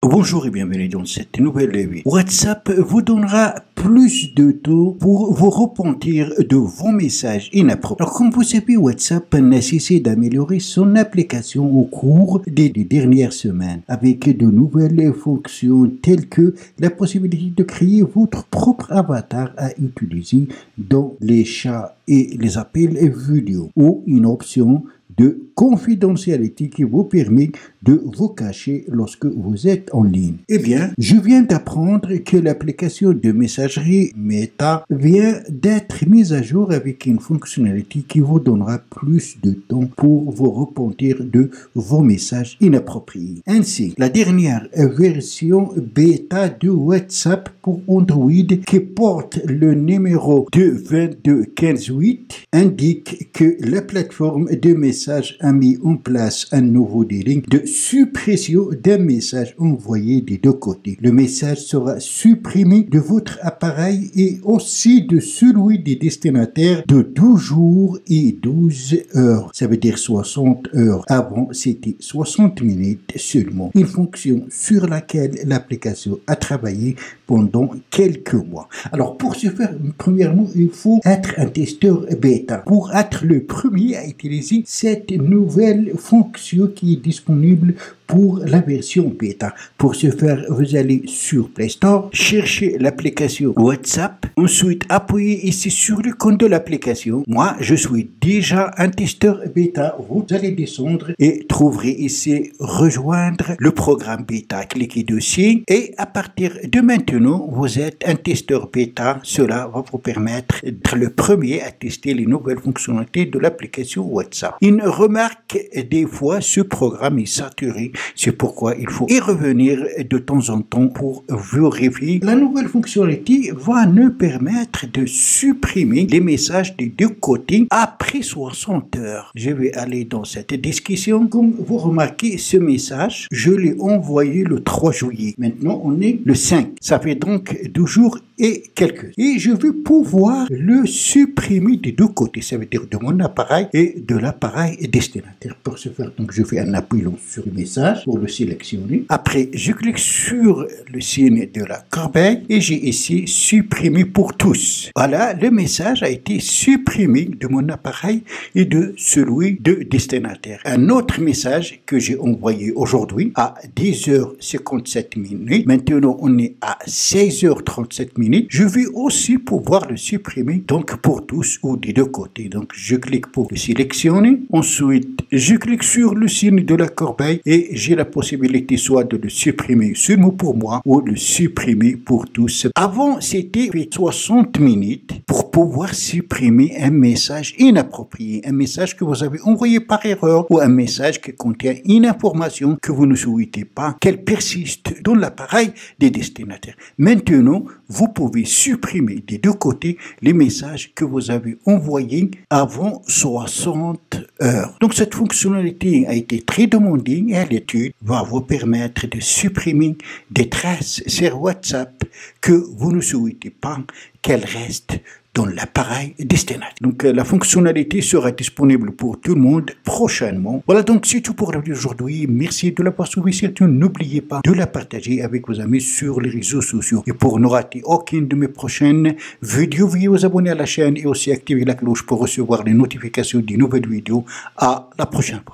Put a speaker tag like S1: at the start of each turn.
S1: Bonjour et bienvenue dans cette nouvelle vidéo. WhatsApp vous donnera plus de temps pour vous repentir de vos messages inappropriés. Alors comme vous savez, WhatsApp n'a cessé d'améliorer son application au cours des dernières semaines avec de nouvelles fonctions telles que la possibilité de créer votre propre avatar à utiliser dans les chats et les appels vidéo ou une option de confidentialité qui vous permet de vous cacher lorsque vous êtes en ligne. Eh bien, je viens d'apprendre que l'application de messagerie Meta vient d'être mise à jour avec une fonctionnalité qui vous donnera plus de temps pour vous repentir de vos messages inappropriés. Ainsi, la dernière version bêta de WhatsApp pour Android qui porte le numéro de 22158 indique que la plateforme de messages a mis en place un nouveau délai de suppression d'un message envoyé des deux côtés. Le message sera supprimé de votre appareil et aussi de celui des destinataires de 12 jours et 12 heures. Ça veut dire 60 heures. Avant, c'était 60 minutes seulement. Une fonction sur laquelle l'application a travaillé pendant quelques mois. Alors, pour ce faire, premièrement, il faut être un testeur bêta. Pour être le premier à utiliser cette nouvelle fonction qui est disponible pour la version bêta. Pour ce faire, vous allez sur Play Store, chercher l'application WhatsApp, ensuite appuyez ici sur l'icône de l'application. Moi, je suis déjà un testeur bêta. Vous allez descendre et trouverez ici rejoindre le programme bêta. Cliquez dessus et à partir de maintenant, vous êtes un testeur bêta. Cela va vous permettre d'être le premier à tester les nouvelles fonctionnalités de l'application WhatsApp. Une remarque, des fois, ce programme est saturé. C'est pourquoi il faut y revenir de temps en temps pour vérifier. La nouvelle fonctionnalité va nous permettre de supprimer les messages des deux côtés après 60 heures. Je vais aller dans cette discussion. Comme vous remarquez, ce message, je l'ai envoyé le 3 juillet. Maintenant, on est le 5. Ça fait donc 12 jours et quelques. Et je vais pouvoir le supprimer des deux côtés. Ça veut dire de mon appareil et de l'appareil destinataire. Pour ce faire, donc, je fais un appui sur le message pour le sélectionner. Après, je clique sur le signe de la corbeille et j'ai ici supprimer pour tous. Voilà, le message a été supprimé de mon appareil et de celui de destinataire. Un autre message que j'ai envoyé aujourd'hui à 10h57 minutes. Maintenant, on est à 16h37 minutes. Je vais aussi pouvoir le supprimer donc pour tous ou des deux côtés. Donc, je clique pour le sélectionner. Ensuite, je clique sur le signe de la corbeille et j'ai la possibilité soit de le supprimer seulement pour moi ou de le supprimer pour tous. Avant, c'était 60 minutes pour pouvoir supprimer un message inapproprié, un message que vous avez envoyé par erreur ou un message qui contient une information que vous ne souhaitez pas qu'elle persiste dans l'appareil des destinataires. Maintenant, vous pouvez supprimer des deux côtés les messages que vous avez envoyés avant 60 heures. Donc, cette fonctionnalité a été très demandée et l'étude va vous permettre de supprimer des traces sur WhatsApp que vous ne souhaitez pas qu'elles restent dans l'appareil destinataire. Donc, la fonctionnalité sera disponible pour tout le monde prochainement. Voilà, donc c'est tout pour la vidéo d'aujourd'hui. Merci de l'avoir suivi. Surtout, n'oubliez pas de la partager avec vos amis sur les réseaux sociaux. Et pour ne rater aucune de mes prochaines vidéos, veuillez vous abonner à la chaîne et aussi activer la cloche pour recevoir les notifications des nouvelles vidéos. À la prochaine fois.